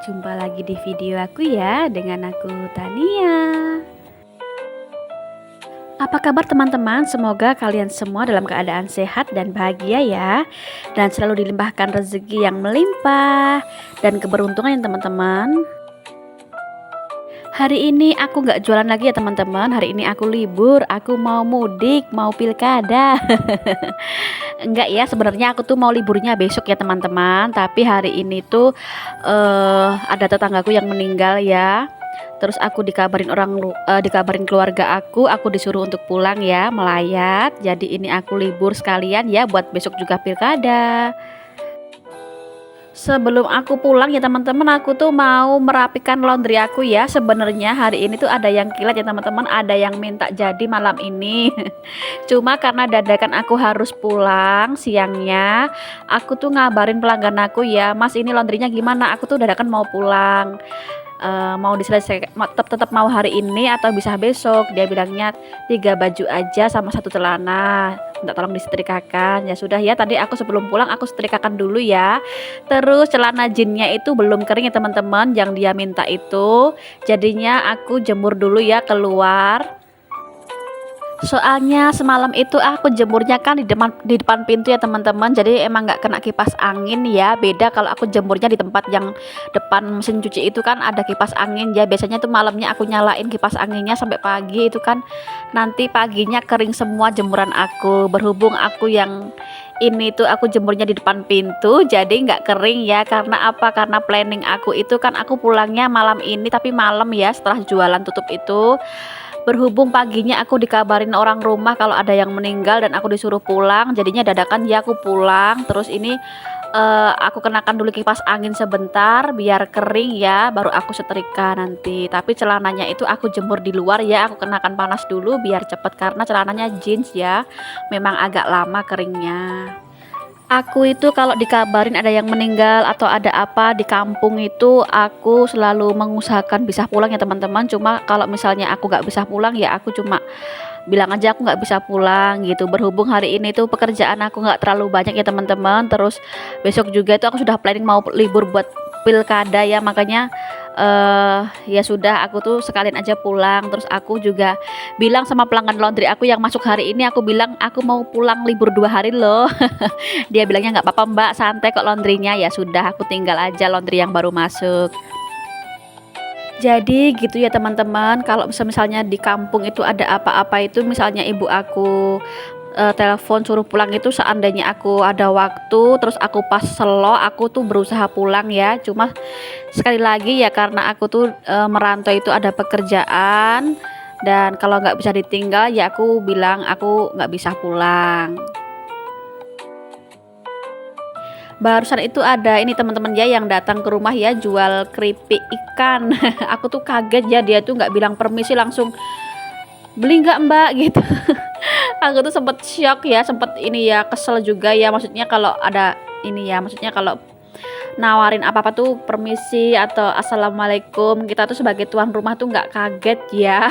Jumpa lagi di video aku ya, dengan aku Tania. Apa kabar teman-teman? Semoga kalian semua dalam keadaan sehat dan bahagia ya, dan selalu dilimpahkan rezeki yang melimpah dan keberuntungan ya teman-teman. Hari ini aku nggak jualan lagi ya teman-teman. Hari ini aku libur, aku mau mudik, mau pilkada. Enggak ya, sebenarnya aku tuh mau liburnya besok ya teman-teman. Tapi hari ini tuh ada tetanggaku yang meninggal ya. Terus aku dikabarin keluarga aku disuruh untuk pulang ya, melayat. Jadi ini aku libur sekalian ya buat besok juga pilkada. Sebelum aku pulang ya teman-teman, aku tuh mau merapikan laundry aku ya. Sebenarnya hari ini tuh ada yang kilat ya teman-teman, ada yang minta jadi malam ini. Cuma karena dadakan aku harus pulang siangnya, aku tuh ngabarin pelanggan aku ya, "Mas, ini laundrynya gimana? Aku tuh dadakan mau pulang. Mau diselesaikan tetap mau hari ini atau bisa besok?" Dia bilangnya 3 baju aja sama 1 celana, minta tolong disetrikakan. Ya sudah ya, tadi aku sebelum pulang aku setrikakan dulu ya. Terus celana jeansnya itu belum kering ya teman-teman, yang dia minta itu, jadinya aku jemur dulu ya keluar. Soalnya semalam itu aku jemurnya kan di depan pintu ya teman-teman, jadi emang nggak kena kipas angin ya. Beda kalau aku jemurnya di tempat yang depan mesin cuci itu kan ada kipas angin ya. Biasanya tuh malamnya aku nyalain kipas anginnya sampai pagi itu kan, nanti paginya kering semua jemuran aku. Berhubung aku yang ini tuh aku jemurnya di depan pintu, jadi nggak kering ya. Karena apa? Karena planning aku itu kan aku pulangnya malam ini, tapi malam ya setelah jualan tutup itu. Berhubung paginya aku dikabarin orang rumah kalau ada yang meninggal dan aku disuruh pulang, jadinya dadakan ya aku pulang. Terus ini aku kenakan dulu kipas angin sebentar biar kering ya, baru aku setrika nanti. Tapi celananya itu aku jemur di luar ya, aku kenakan panas dulu biar cepet karena celananya jeans ya, memang agak lama keringnya. Aku itu kalau dikabarin ada yang meninggal atau ada apa di kampung itu, aku selalu mengusahakan bisa pulang ya teman-teman. Cuma kalau misalnya aku nggak bisa pulang ya aku cuma bilang aja aku nggak bisa pulang gitu. Berhubung hari ini tuh pekerjaan aku nggak terlalu banyak ya teman-teman. Terus besok juga itu aku sudah planning mau libur buat pilkada ya, makanya ya sudah aku tuh sekalian aja pulang. Terus aku juga bilang sama pelanggan laundry aku yang masuk hari ini, aku bilang aku mau pulang libur 2 hari loh. Dia bilangnya nggak apa-apa mbak, santai kok laundrynya. Ya sudah, aku tinggal aja laundry yang baru masuk. Jadi gitu ya teman-teman, kalau misalnya di kampung itu ada apa-apa itu, misalnya ibu aku telepon suruh pulang itu, seandainya aku ada waktu terus aku pas selo, aku tuh berusaha pulang ya. Cuma sekali lagi ya, karena aku tuh merantau itu ada pekerjaan, dan kalau nggak bisa ditinggal ya aku bilang aku nggak bisa pulang. Barusan itu ada ini teman-teman ya yang datang ke rumah ya, jual keripik ikan. Aku tuh kaget ya, dia tuh nggak bilang permisi, langsung beli nggak mbak gitu. Aku tuh sempet shock ya, sempet ini ya, kesel juga ya. Maksudnya kalau ada ini ya, maksudnya kalau nawarin apa-apa tuh permisi atau assalamualaikum, kita tuh sebagai tuan rumah tuh nggak kaget ya.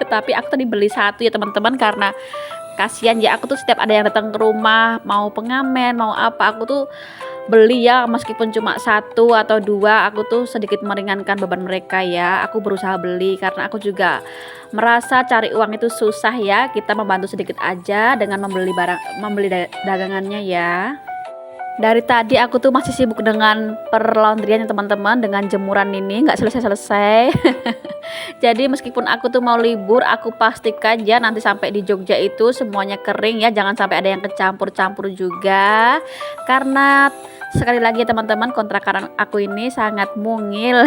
Tapi aku tadi beli satu ya teman-teman, karena kasihan ya. Aku tuh setiap ada yang datang ke rumah, mau pengamen mau apa, aku tuh beli ya, meskipun cuma 1 atau 2, aku tuh sedikit meringankan beban mereka ya. Aku berusaha beli karena aku juga merasa cari uang itu susah ya, kita membantu sedikit aja dengan membeli dagangannya ya. Dari tadi aku tuh masih sibuk dengan perlaundryan teman-teman, dengan jemuran ini nggak selesai-selesai. Jadi meskipun aku tuh mau libur, aku pastikan ya nanti sampai di Jogja itu semuanya kering ya, jangan sampai ada yang kecampur-campur juga. Karena sekali lagi ya teman-teman, kontrakan aku ini sangat mungil.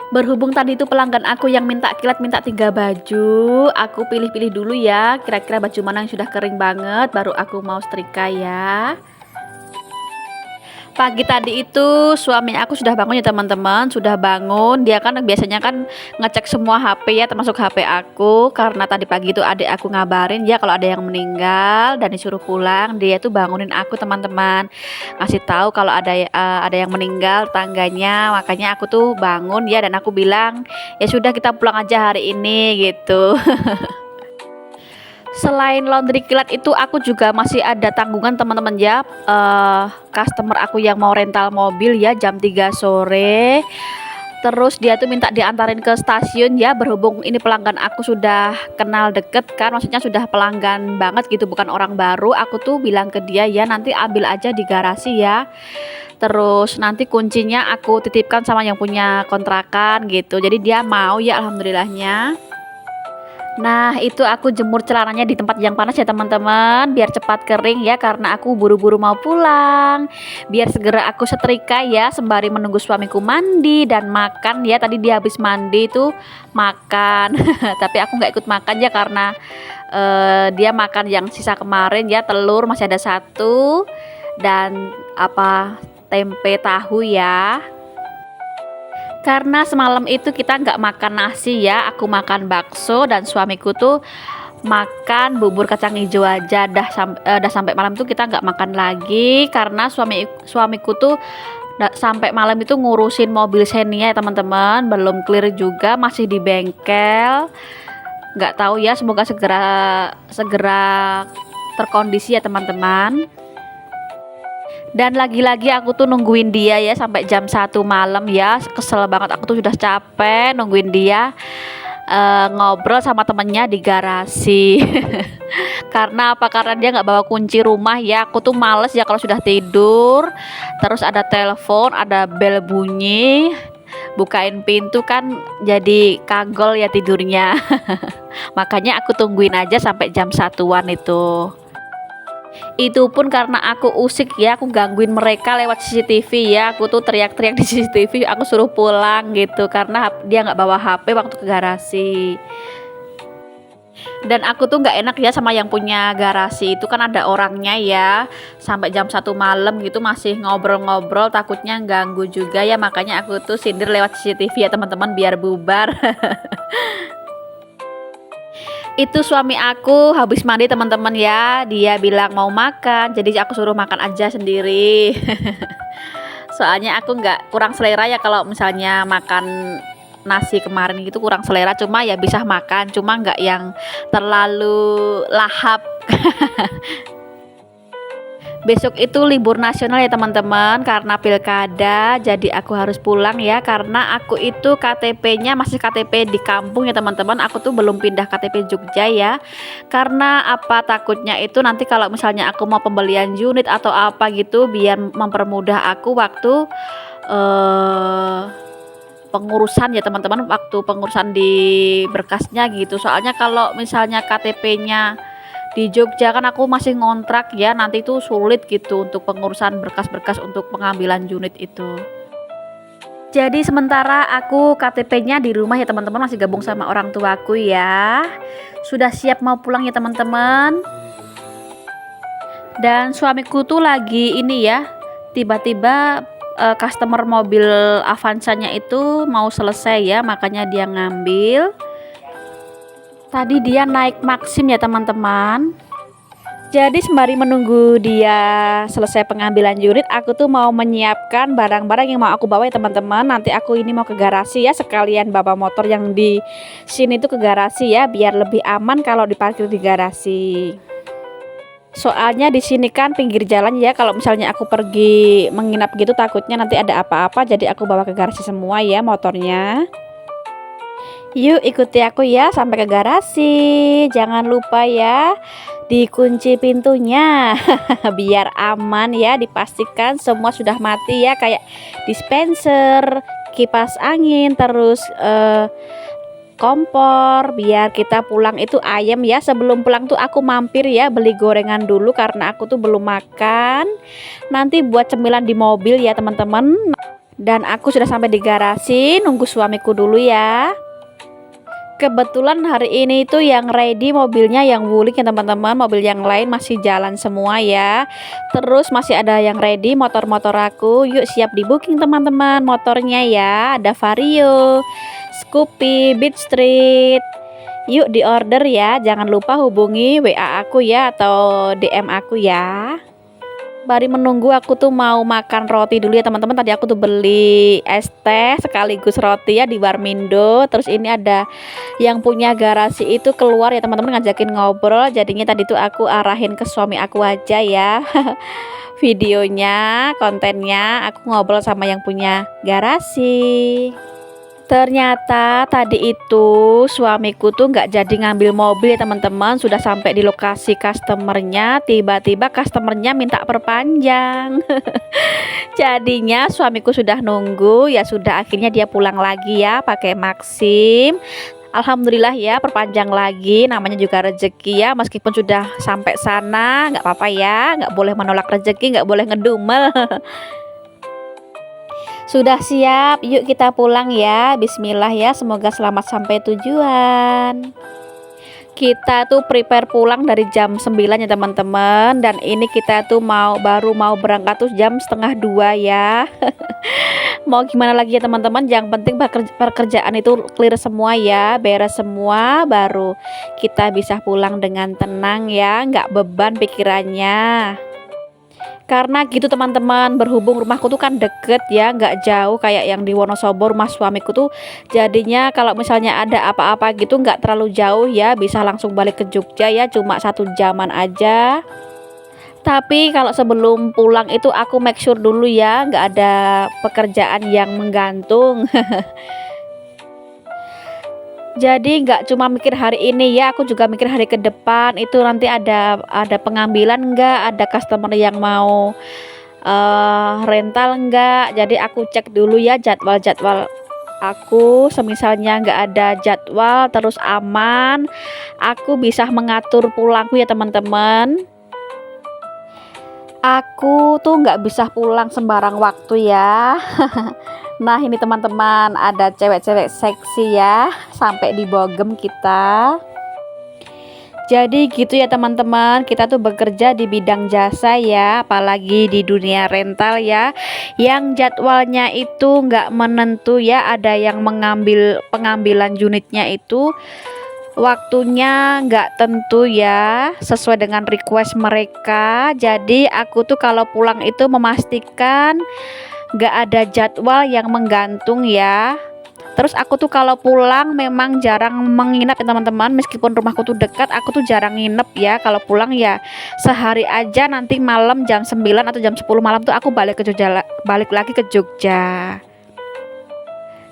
Berhubung tadi itu pelanggan aku yang minta kilat, minta 3 baju, aku pilih-pilih dulu ya, kira-kira baju mana yang sudah kering banget, baru aku mau setrika ya. Pagi tadi itu suami aku sudah bangun ya teman-teman, sudah bangun. Dia kan biasanya kan ngecek semua HP ya, termasuk HP aku. Karena tadi pagi itu adik aku ngabarin ya kalau ada yang meninggal dan disuruh pulang. Dia tuh bangunin aku teman-teman, ngasih tahu kalau ada yang meninggal tangganya. Makanya aku tuh bangun ya, dan aku bilang ya sudah kita pulang aja hari ini gitu. Selain laundry kilat itu aku juga masih ada tanggungan teman-teman ya, customer aku yang mau rental mobil ya jam 3 sore. Terus dia tuh minta diantarin ke stasiun ya, berhubung ini pelanggan aku sudah kenal deket kan, maksudnya sudah pelanggan banget gitu, bukan orang baru. Aku tuh bilang ke dia ya nanti ambil aja di garasi ya. Terus nanti kuncinya aku titipkan sama yang punya kontrakan gitu. Jadi dia mau ya, alhamdulillahnya. Nah, itu aku jemur celananya di tempat yang panas ya teman-teman, biar cepat kering ya karena aku buru-buru mau pulang. Biar segera aku setrika ya sembari menunggu suamiku mandi dan makan ya. Tadi dia habis mandi tuh makan. Tapi aku nggak ikut makan ya karena dia makan yang sisa kemarin ya, telur masih ada satu dan tempe tahu ya. Karena semalam itu kita nggak makan nasi ya, aku makan bakso dan suamiku tuh makan bubur kacang hijau aja. Dah sampai malam tuh kita nggak makan lagi karena suamiku tuh sampai malam itu ngurusin mobil Xenia ya teman-teman, belum clear juga, masih di bengkel. Nggak tahu ya, semoga segera terkondisi ya teman-teman. Dan lagi-lagi aku tuh nungguin dia ya sampai jam 1 malam ya, kesel banget, aku tuh sudah capek nungguin dia ngobrol sama temennya di garasi. Karena apa? Karena dia nggak bawa kunci rumah ya, aku tuh males ya kalau sudah tidur terus ada telepon, ada bel bunyi, bukain pintu kan jadi kagol ya tidurnya. Makanya aku tungguin aja sampai jam 1-an itu. Itu pun karena aku usik ya, aku gangguin mereka lewat CCTV ya, aku tuh teriak-teriak di CCTV, aku suruh pulang gitu karena dia nggak bawa HP waktu ke garasi. Dan aku tuh nggak enak ya sama yang punya garasi itu, kan ada orangnya ya, sampai jam 1 malam gitu masih ngobrol-ngobrol, takutnya ganggu juga ya, makanya aku tuh sindir lewat CCTV ya teman-teman biar bubar. Itu suami aku habis mandi teman-teman ya, dia bilang mau makan, jadi aku suruh makan aja sendiri. Soalnya aku nggak, kurang selera ya kalau misalnya makan nasi kemarin gitu, kurang selera, cuma ya bisa makan, cuma nggak yang terlalu lahap. Besok itu libur nasional ya teman-teman karena pilkada, jadi aku harus pulang ya karena aku itu KTP-nya masih KTP di kampung ya teman-teman. Aku tuh belum pindah KTP Jogja ya, karena takutnya itu nanti kalau misalnya aku mau pembelian unit atau apa gitu, biar mempermudah aku waktu pengurusan ya teman-teman, waktu pengurusan di berkasnya gitu. Soalnya kalau misalnya KTP-nya di Jogja kan aku masih ngontrak ya, nanti itu sulit gitu untuk pengurusan berkas-berkas untuk pengambilan unit itu. Jadi sementara aku KTP-nya di rumah ya teman-teman, masih gabung sama orang tuaku ya. Sudah siap mau pulang ya teman-teman. Dan suamiku tuh lagi ini ya, tiba-tiba customer mobil Avanza-nya itu mau selesai ya, makanya dia ngambil. Tadi dia naik Maxim ya teman-teman. Jadi sembari menunggu dia selesai pengambilan unit, aku tuh mau menyiapkan barang-barang yang mau aku bawa ya teman-teman. Nanti aku ini mau ke garasi ya, sekalian bawa motor yang di sini tuh ke garasi ya, biar lebih aman kalau diparkir di garasi. Soalnya di sini kan pinggir jalan ya, kalau misalnya aku pergi menginap gitu takutnya nanti ada apa-apa, jadi aku bawa ke garasi semua ya motornya. Yuk ikuti aku ya sampai ke garasi. Jangan lupa ya dikunci pintunya biar aman ya, dipastikan semua sudah mati ya, kayak dispenser, kipas angin, terus kompor, biar kita pulang itu ayam ya. Sebelum pulang tuh aku mampir ya beli gorengan dulu karena aku tuh belum makan, nanti buat cemilan di mobil ya teman-teman. Dan aku sudah sampai di garasi, nunggu suamiku dulu ya. Kebetulan hari ini itu yang ready mobilnya yang Wuling ya teman-teman, mobil yang lain masih jalan semua ya. Terus masih ada yang ready motor-motor aku. Yuk siap di booking teman-teman motornya ya. Ada Vario, Scoopy, Beat Street. Yuk di order ya. Jangan lupa hubungi WA aku ya atau DM aku ya. Bari menunggu aku tuh mau makan roti dulu ya teman-teman. Tadi aku tuh beli es teh sekaligus roti ya di Warmindo. Terus ini ada yang punya garasi itu keluar ya teman-teman, ngajakin ngobrol. Jadinya tadi tuh aku arahin ke suami aku aja ya. Videonya, kontennya aku ngobrol sama yang punya garasi. Ternyata tadi itu suamiku tuh nggak jadi ngambil mobil ya teman-teman. Sudah sampai di lokasi customernya, tiba-tiba customernya minta perpanjang. Jadinya suamiku sudah nunggu, ya sudah akhirnya dia pulang lagi ya pakai Maxim. Alhamdulillah ya perpanjang lagi, namanya juga rezeki ya. Meskipun sudah sampai sana nggak apa-apa ya, nggak boleh menolak rezeki, nggak boleh ngedumel. Sudah siap, yuk kita pulang ya. Bismillah ya, semoga selamat sampai tujuan. Kita tuh prepare pulang dari jam 9 ya teman-teman. Dan ini kita tuh baru mau berangkat tuh jam setengah 2 ya. Mau gimana lagi ya teman-teman, yang penting pekerjaan itu clear semua ya, beres semua, baru kita bisa pulang dengan tenang ya, nggak beban pikirannya. Karena gitu teman-teman, berhubung rumahku tuh kan deket ya, nggak jauh kayak yang di Wonosobo rumah suamiku tuh. Jadinya kalau misalnya ada apa-apa gitu nggak terlalu jauh ya, bisa langsung balik ke Jogja ya, cuma 1 jaman aja. Tapi kalau sebelum pulang itu aku make sure dulu ya, nggak ada pekerjaan yang menggantung. Jadi nggak cuma mikir hari ini ya, aku juga mikir hari ke depan. Itu nanti ada pengambilan nggak, ada customer yang mau rental nggak. Jadi aku cek dulu ya jadwal aku. Semisalnya nggak ada jadwal terus aman, aku bisa mengatur pulangku ya teman-teman. Aku tuh nggak bisa pulang sembarang waktu ya. Nah ini teman-teman, ada cewek-cewek seksi ya, sampai di bogem kita. Jadi gitu ya teman-teman, kita tuh bekerja di bidang jasa ya, apalagi di dunia rental ya, yang jadwalnya itu nggak menentu ya. Ada yang pengambilan unitnya itu waktunya nggak tentu ya, sesuai dengan request mereka. Jadi aku tuh kalau pulang itu memastikan nggak ada jadwal yang menggantung ya. Terus aku tuh kalau pulang memang jarang menginap ya teman-teman. Meskipun rumahku tuh dekat, aku tuh jarang nginep ya. Kalau pulang ya sehari aja, nanti malam jam 9 atau jam 10 malam tuh aku balik lagi ke Jogja.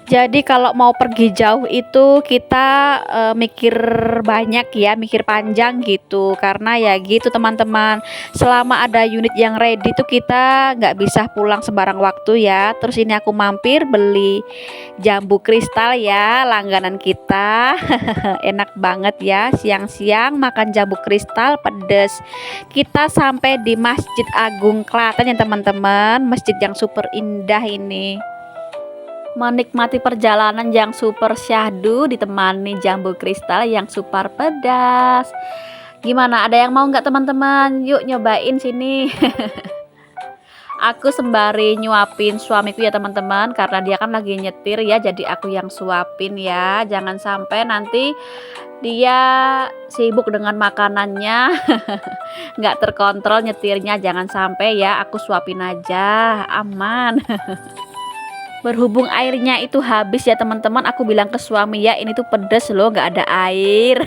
Jadi kalau mau pergi jauh itu kita mikir banyak ya, mikir panjang gitu. Karena ya gitu teman-teman, selama ada unit yang ready tuh kita nggak bisa pulang sembarang waktu ya. Terus ini aku mampir beli jambu kristal ya, langganan kita. Enak banget ya, siang-siang makan jambu kristal pedes. Kita sampai di Masjid Agung Klaten ya teman-teman, masjid yang super indah ini. Menikmati perjalanan yang super syahdu ditemani jambu kristal yang super pedas. Gimana, ada yang mau nggak teman-teman? Yuk nyobain sini. Aku sembari nyuapin suamiku ya teman-teman, karena dia kan lagi nyetir ya, jadi aku yang suapin ya. Jangan sampai nanti dia sibuk dengan makanannya, nggak terkontrol nyetirnya. Jangan sampai ya, aku suapin aja, aman. Berhubung airnya itu habis ya teman-teman, aku bilang ke suami ya, ini tuh pedes loh, nggak ada air.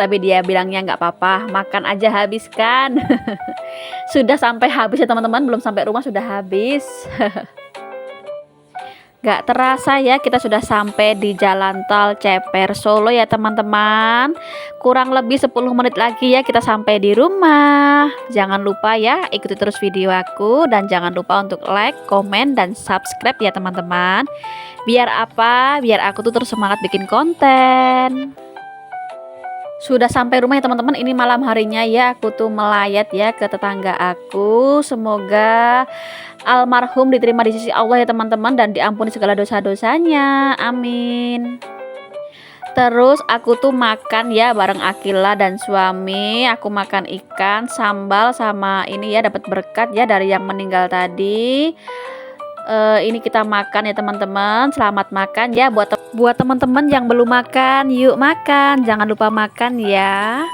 Tapi dia bilangnya nggak apa-apa, makan aja habiskan. Sudah sampai habis ya teman-teman, belum sampai rumah sudah habis. Gak terasa ya, kita sudah sampai di jalan tol Ceper Solo ya teman-teman. Kurang lebih 10 menit lagi ya kita sampai di rumah. Jangan lupa ya ikuti terus video aku, dan jangan lupa untuk like, komen, dan subscribe ya teman-teman. Biar apa? Biar aku tuh terus semangat bikin konten. Sudah sampai rumah ya teman-teman, ini malam harinya ya, aku tuh melayat ya ke tetangga aku. Semoga almarhum diterima di sisi Allah ya teman-teman, dan diampuni segala dosa-dosanya, amin. Terus aku tuh makan ya bareng Akila dan suami. Aku makan ikan sambal sama ini ya, dapat berkat ya dari yang meninggal tadi. Ini kita makan ya teman-teman. Selamat makan ya buat teman-teman yang belum makan, yuk makan, jangan lupa makan ya.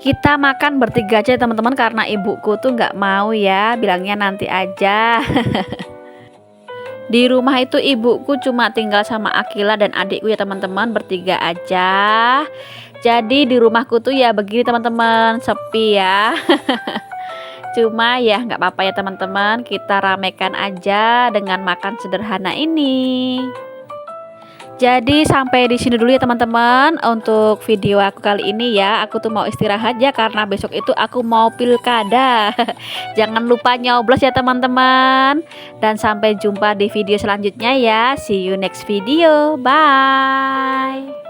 Kita makan bertiga aja teman-teman karena ibuku tuh nggak mau ya, bilangnya nanti aja. Di rumah itu ibuku cuma tinggal sama Akila dan adikku ya teman-teman, bertiga aja. Jadi di rumahku tuh ya begini teman-teman, sepi ya. Cuma ya nggak apa-apa ya teman-teman, kita ramekan aja dengan makan sederhana ini. Jadi sampai di sini dulu ya teman-teman untuk video aku kali ini ya. Aku tuh mau istirahat ya karena besok itu aku mau pilkada. Jangan lupa nyoblos ya teman-teman. Dan sampai jumpa di video selanjutnya ya. See you next video. Bye.